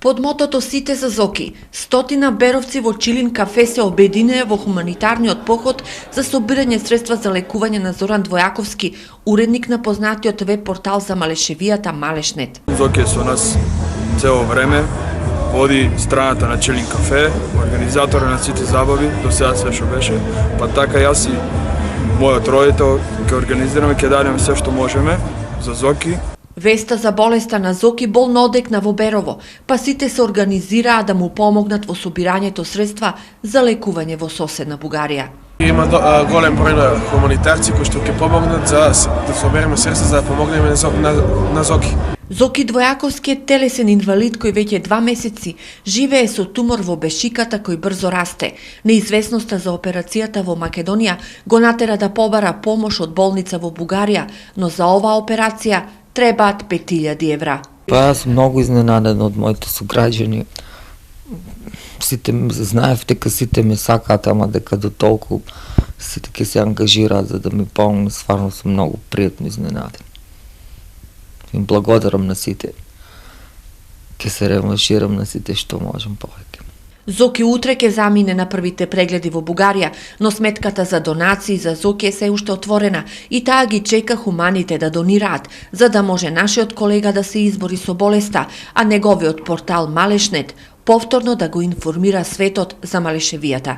Под мотото Сите за Зоки, стотина беровци во Чилин кафе се обединеа во хуманитарниот поход за собирање средства за лекување на Зоран Двојаковски, уредник на познатиот веб портал за малешевијата Малешнет. Зоки е со нас цело време, води страната на Чилин кафе, организатор на сите забави, до сега све што беше, па така јас и мојот родител ќе организираме, ќе дадеме се што можеме за Зоки. Веста за болеста на Зоки болно одекна во Берово, па сите се организираа да му помогнат во собирањето средства за лекување во соседна Бугарија. Има голем број на хуманитарци кои што ќе помогнат да собереме средства за да помогнеме на Зоки. Зоки Двојаковски е телесен инвалид кој веќе 2 месеци живее со тумор во бешиката кој брзо расте. Неизвестноста за операцијата во Македонија го натера да побара помош од болница во Бугарија, но за оваа операција требаат 5000 евра. Па јас сум многу изненаден од моите сограѓани. Сите знаев дека сите ме сакаат, ама дека до толку сите ќе се ангажираат за да ми помогнат, стварно сум многу пријатно изненаден. Им благодарам на сите. Ќе се реванширам на сите што можам повеќе. Зоки утре ќе замине на првите прегледи во Бугарија, но сметката за донации за Зоки е се уште отворена и таа ги чека хуманите да донираат, за да може нашиот колега да се избори со болеста, а неговиот портал Малешнет повторно да го информира светот за малешевијата.